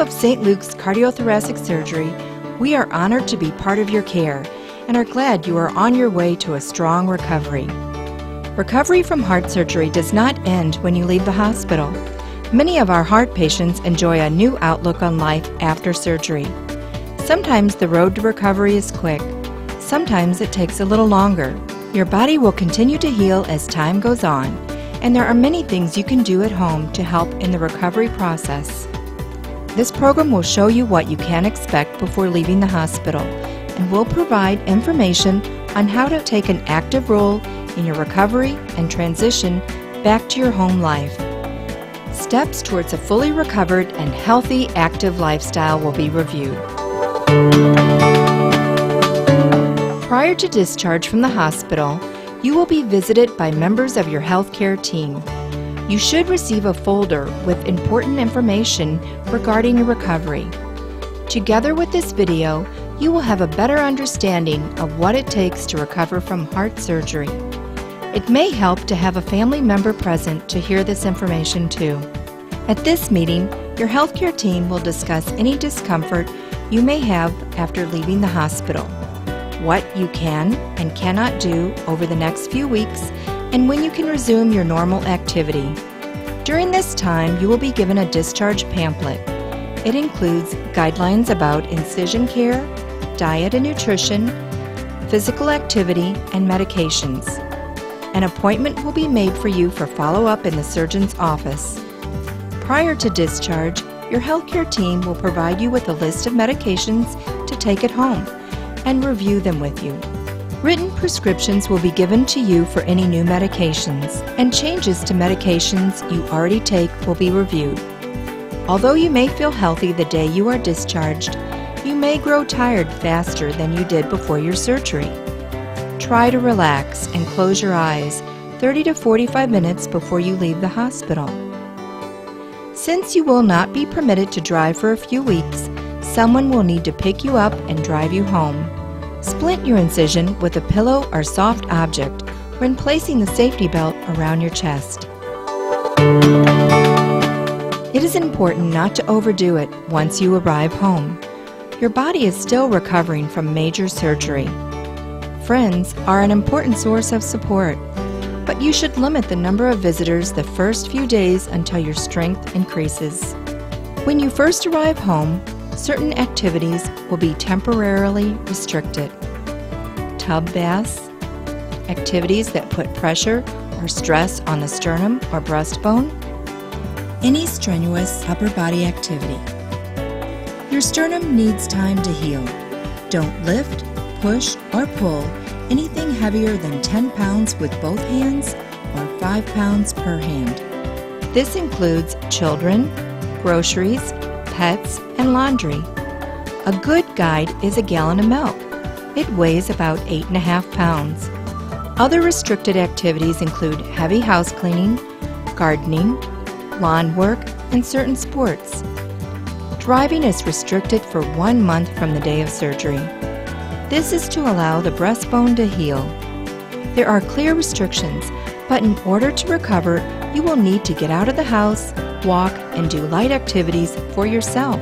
of St. Luke's Cardiothoracic Surgery, we are honored to be part of your care and are glad you are on your way to a strong recovery. Recovery from heart surgery does not end when you leave the hospital. Many of our heart patients enjoy a new outlook on life after surgery. Sometimes the road to recovery is quick. Sometimes it takes a little longer. Your body will continue to heal as time goes on, and there are many things you can do at home to help in the recovery process. This program will show you what you can expect before leaving the hospital and will provide information on how to take an active role in your recovery and transition back to your home life. Steps towards a fully recovered and healthy active lifestyle will be reviewed. Prior to discharge from the hospital, you will be visited by members of your healthcare team. You should receive a folder with important information regarding your recovery. Together with this video, you will have a better understanding of what it takes to recover from heart surgery. It may help to have a family member present to hear this information too. At this meeting, your healthcare team will discuss any discomfort you may have after leaving the hospital, what you can and cannot do over the next few weeks, and when you can resume your normal activity. During this time, you will be given a discharge pamphlet. It includes guidelines about incision care, diet and nutrition, physical activity, and medications. An appointment will be made for you for follow-up in the surgeon's office. Prior to discharge, your healthcare team will provide you with a list of medications to take at home and review them with you. Written prescriptions will be given to you for any new medications, and changes to medications you already take will be reviewed. Although you may feel healthy the day you are discharged, you may grow tired faster than you did before your surgery. Try to relax and close your eyes 30 to 45 minutes before you leave the hospital. Since you will not be permitted to drive for a few weeks, someone will need to pick you up and drive you home. Splint your incision with a pillow or soft object when placing the safety belt around your chest. It is important not to overdo it once you arrive home. Your body is still recovering from major surgery. Friends are an important source of support, but you should limit the number of visitors the first few days until your strength increases. When you first arrive home, certain activities will be temporarily restricted. Tub baths, activities that put pressure or stress on the sternum or breastbone, any strenuous upper body activity. Your sternum needs time to heal. Don't lift, push, or pull anything heavier than 10 pounds with both hands or 5 pounds per hand. This includes children, groceries, pets, and laundry. A good guide is a gallon of milk. It weighs about 8.5 pounds. Other restricted activities include heavy house cleaning, gardening, lawn work, and certain sports. Driving is restricted for 1 month from the day of surgery. This is to allow the breastbone to heal. There are clear restrictions, but in order to recover, you will need to get out of the house, walk, and do light activities for yourself.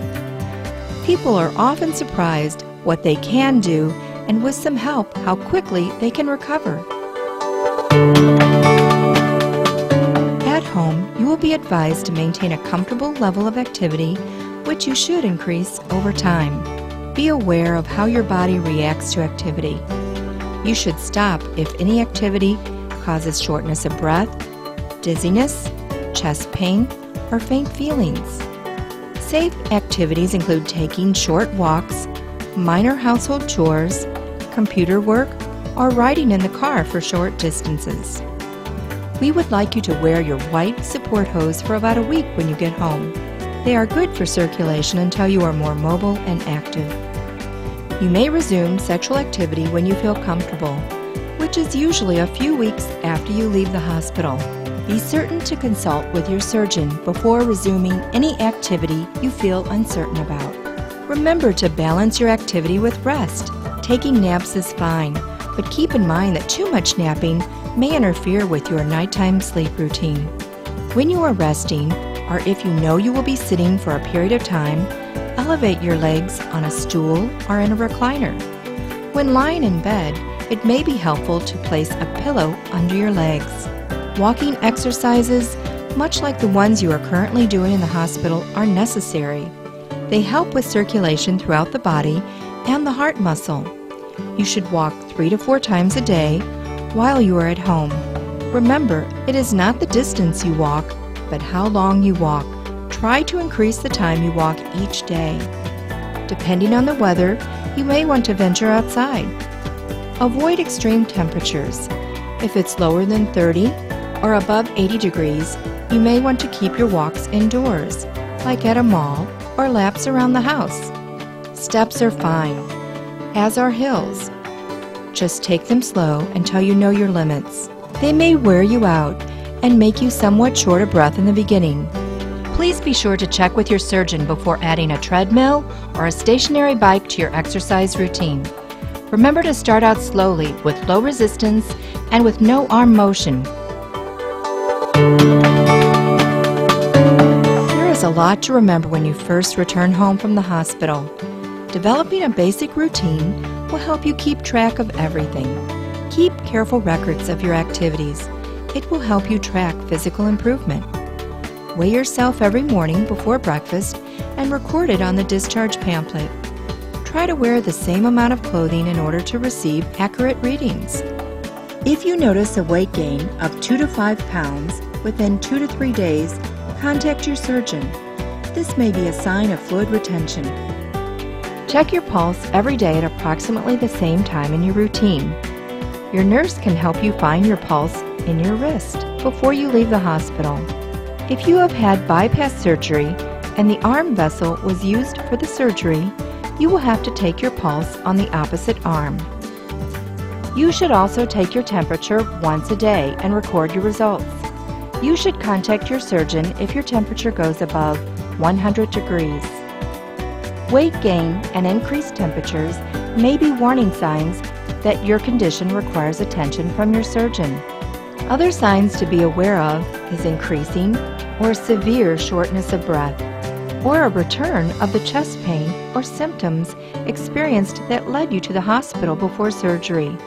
People are often surprised what they can do, and with some help, how quickly they can recover. At home, you will be advised to maintain a comfortable level of activity, which you should increase over time. Be aware of how your body reacts to activity. You should stop if any activity causes shortness of breath, dizziness, chest pain, or faint feelings. Safe activities include taking short walks, minor household chores, computer work, or riding in the car for short distances. We would like you to wear your white support hose for about a week when you get home. They are good for circulation until you are more mobile and active. You may resume sexual activity when you feel comfortable, which is usually a few weeks after you leave the hospital. Be certain to consult with your surgeon before resuming any activity you feel uncertain about. Remember to balance your activity with rest. Taking naps is fine, but keep in mind that too much napping may interfere with your nighttime sleep routine. When you are resting, or if you know you will be sitting for a period of time, Elevate your legs on a stool or in a recliner. When lying in bed, it may be helpful to place a pillow under your legs. Walking exercises, much like the ones you are currently doing in the hospital, are necessary. They help with circulation throughout the body and the heart muscle. You should walk 3 to 4 times a day while you are at home. Remember, it is not the distance you walk, but how long you walk. Try to increase the time you walk each day. Depending on the weather, you may want to venture outside. Avoid extreme temperatures. If it's lower than 30 or above 80 degrees, you may want to keep your walks indoors, like at a mall or laps around the house. Steps are fine, as are hills. Just take them slow until you know your limits. They may wear you out and make you somewhat short of breath in the beginning. Please be sure to check with your surgeon before adding a treadmill or a stationary bike to your exercise routine. Remember to start out slowly with low resistance and with no arm motion. There is a lot to remember when you first return home from the hospital. Developing a basic routine will help you keep track of everything. Keep careful records of your activities. It will help you track physical improvement. Weigh yourself every morning before breakfast and record it on the discharge pamphlet. Try to wear the same amount of clothing in order to receive accurate readings. If you notice a weight gain of 2 to 5 pounds within 2 to 3 days, contact your surgeon. This may be a sign of fluid retention. Check your pulse every day at approximately the same time in your routine. Your nurse can help you find your pulse in your wrist before you leave the hospital. If you have had bypass surgery and the arm vessel was used for the surgery, you will have to take your pulse on the opposite arm. You should also take your temperature once a day and record your results. You should contact your surgeon if your temperature goes above 100 degrees. Weight gain and increased temperatures may be warning signs that your condition requires attention from your surgeon. Other signs to be aware of is increasing or severe shortness of breath, or a return of the chest pain or symptoms experienced that led you to the hospital before surgery.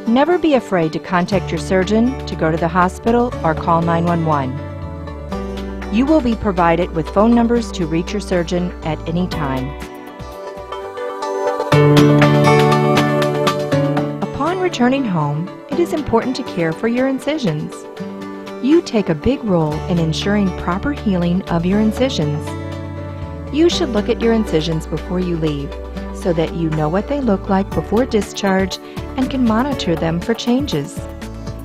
Never be afraid to contact your surgeon, to go to the hospital, or call 911. You will be provided with phone numbers to reach your surgeon at any time. Upon returning home, it is important to care for your incisions. You take a big role in ensuring proper healing of your incisions. You should look at your incisions before you leave so that you know what they look like before discharge and can monitor them for changes.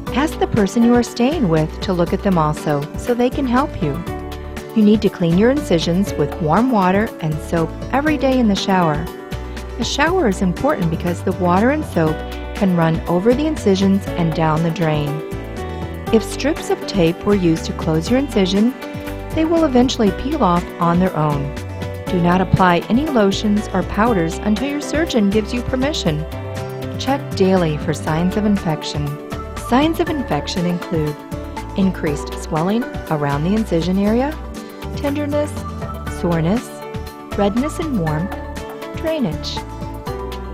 Ask the person you are staying with to look at them also so they can help you. You need to clean your incisions with warm water and soap every day in the shower. The shower is important because the water and soap can run over the incisions and down the drain. If strips of tape were used to close your incision, they will eventually peel off on their own. Do not apply any lotions or powders until your surgeon gives you permission. Check daily for signs of infection. Signs of infection include increased swelling around the incision area, tenderness, soreness, redness and warmth, drainage.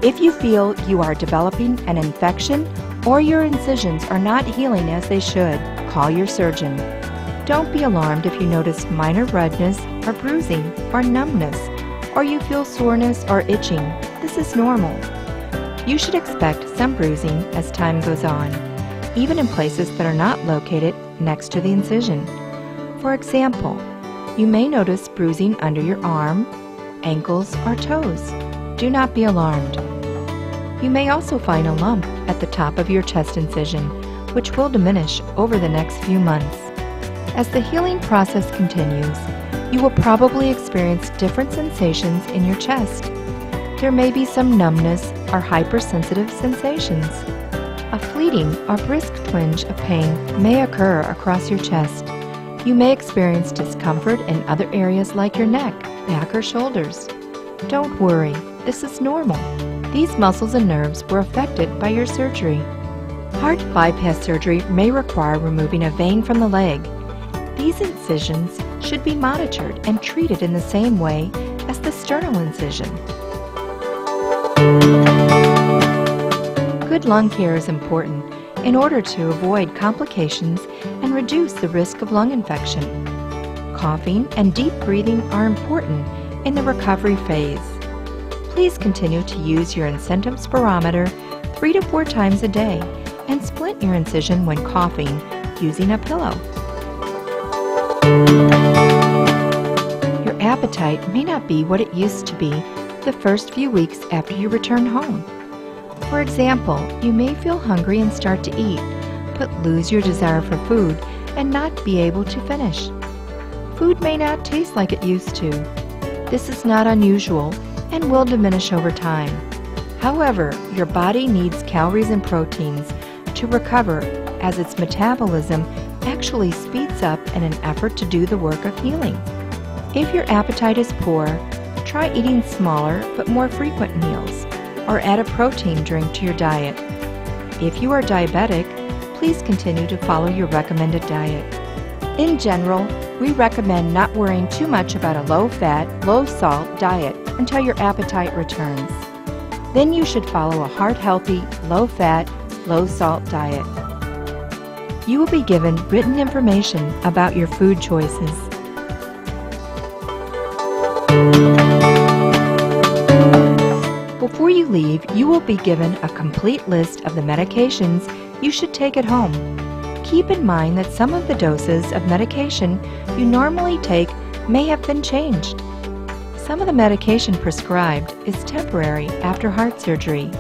If you feel you are developing an infection or your incisions are not healing as they should, call your surgeon. Don't be alarmed if you notice minor redness or bruising or numbness, or you feel soreness or itching. This is normal. You should expect some bruising as time goes on, even in places that are not located next to the incision. For example, you may notice bruising under your arm, ankles, or toes. Do not be alarmed. You may also find a lump at the top of your chest incision, which will diminish over the next few months. As the healing process continues, you will probably experience different sensations in your chest. There may be some numbness or hypersensitive sensations. A fleeting or brisk twinge of pain may occur across your chest. You may experience discomfort in other areas like your neck, back, or shoulders. Don't worry, this is normal. These muscles and nerves were affected by your surgery. Heart bypass surgery may require removing a vein from the leg. These incisions should be monitored and treated in the same way as the sternal incision. Good lung care is important in order to avoid complications and reduce the risk of lung infection. Coughing and deep breathing are important in the recovery phase. Please continue to use your incentive spirometer 3 to 4 times a day and splint your incision when coughing using a pillow. Your appetite may not be what it used to be the first few weeks after you return home. For example, you may feel hungry and start to eat, but lose your desire for food and not be able to finish. Food may not taste like it used to. This is not unusual and will diminish over time. However, your body needs calories and proteins to recover, as its metabolism actually speeds up in an effort to do the work of healing. If your appetite is poor, try eating smaller but more frequent meals, or add a protein drink to your diet. If you are diabetic, please continue to follow your recommended diet. In general, we recommend not worrying too much about a low-fat, low-salt diet until your appetite returns. Then you should follow a heart-healthy, low-fat, low-salt diet. You will be given written information about your food choices. Before you leave, you will be given a complete list of the medications you should take at home. Keep in mind that some of the doses of medication you normally take may have been changed. Some of the medication prescribed is temporary after heart surgery.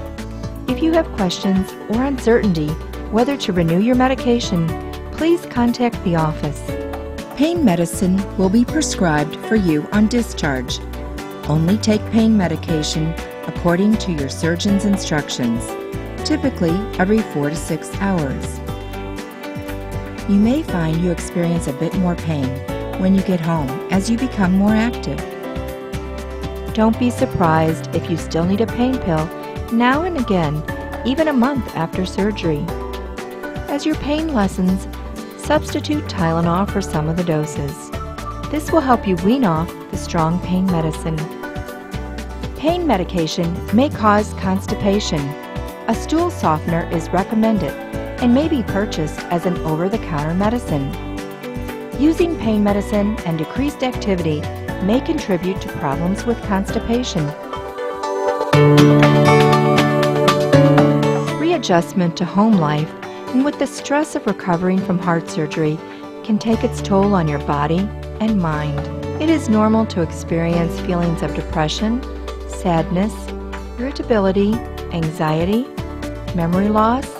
If you have questions or uncertainty whether to renew your medication, please contact the office. Pain medicine will be prescribed for you on discharge. Only take pain medication according to your surgeon's instructions, typically every 4 to 6 hours. You may find you experience a bit more pain when you get home as you become more active. Don't be surprised if you still need a pain pill now and again, even a month after surgery. As your pain lessens, substitute Tylenol for some of the doses. This will help you wean off the strong pain medicine. Pain medication may cause constipation. A stool softener is recommended and may be purchased as an over-the-counter medicine. Using pain medicine and decreased activity may contribute to problems with constipation. Readjustment to home life and with the stress of recovering from heart surgery can take its toll on your body and mind. It is normal to experience feelings of depression, sadness, irritability, anxiety, memory loss,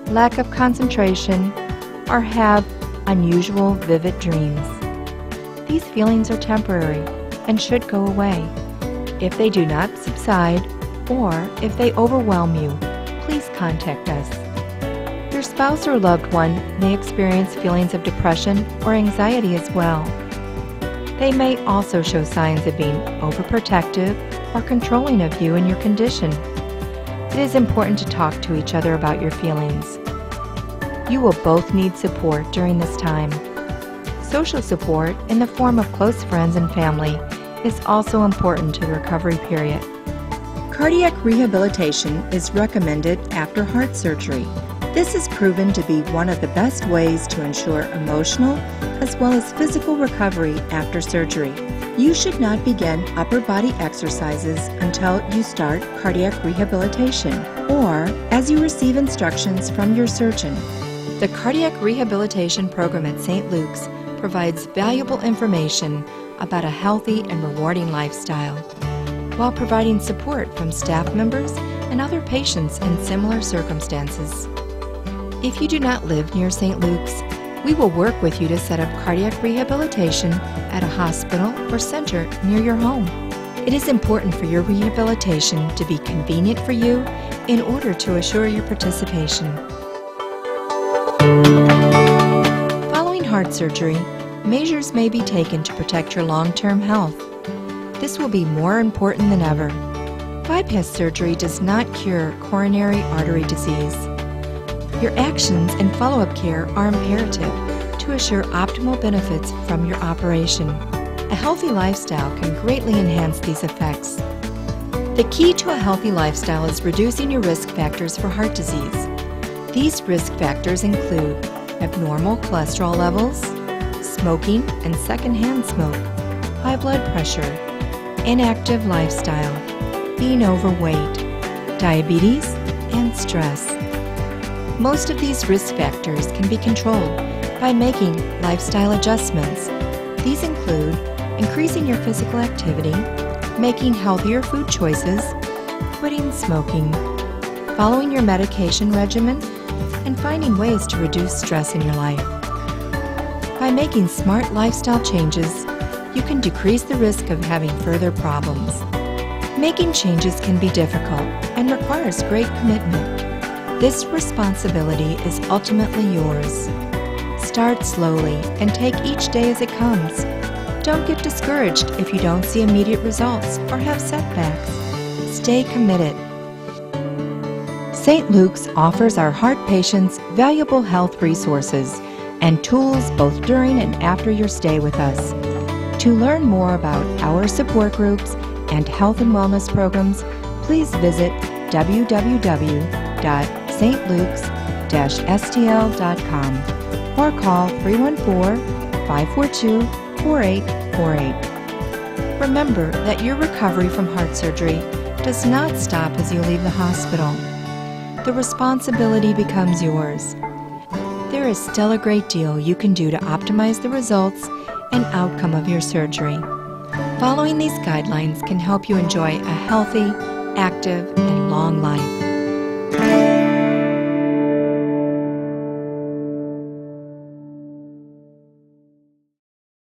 lack of concentration, or have unusual vivid dreams. These feelings are temporary and should go away. If they do not subside, or if they overwhelm you, please contact us. Your spouse or loved one may experience feelings of depression or anxiety as well. They may also show signs of being overprotective or controlling of you and your condition. It is important to talk to each other about your feelings. You will both need support during this time. Social support in the form of close friends and family is also important to the recovery period. Cardiac rehabilitation is recommended after heart surgery. This is proven to be one of the best ways to ensure emotional as well as physical recovery after surgery. You should not begin upper body exercises until you start cardiac rehabilitation or as you receive instructions from your surgeon. The Cardiac Rehabilitation Program at St. Luke's provides valuable information about a healthy and rewarding lifestyle, while providing support from staff members and other patients in similar circumstances. If you do not live near St. Luke's, we will work with you to set up cardiac rehabilitation at a hospital or center near your home. It is important for your rehabilitation to be convenient for you in order to assure your participation. Following heart surgery, measures may be taken to protect your long-term health. This will be more important than ever. Bypass surgery does not cure coronary artery disease. Your actions and follow-up care are imperative to assure optimal benefits from your operation. A healthy lifestyle can greatly enhance these effects. The key to a healthy lifestyle is reducing your risk factors for heart disease. These risk factors include abnormal cholesterol levels, smoking and secondhand smoke, high blood pressure, inactive lifestyle, being overweight, diabetes, and stress. Most of these risk factors can be controlled by making lifestyle adjustments. These include increasing your physical activity, making healthier food choices, quitting smoking, following your medication regimen, and finding ways to reduce stress in your life. By making smart lifestyle changes, you can decrease the risk of having further problems. Making changes can be difficult and requires great commitment. This responsibility is ultimately yours. Start slowly and take each day as it comes. Don't get discouraged if you don't see immediate results or have setbacks. Stay committed. St. Luke's offers our heart patients valuable health resources and tools both during and after your stay with us. To learn more about our support groups and health and wellness programs, please visit www.stlukes-stl.com or call 314-542-4848. Remember that your recovery from heart surgery does not stop as you leave the hospital. The responsibility becomes yours. There is still a great deal you can do to optimize the results and outcome of your surgery. Following these guidelines can help you enjoy a healthy, active, and long life.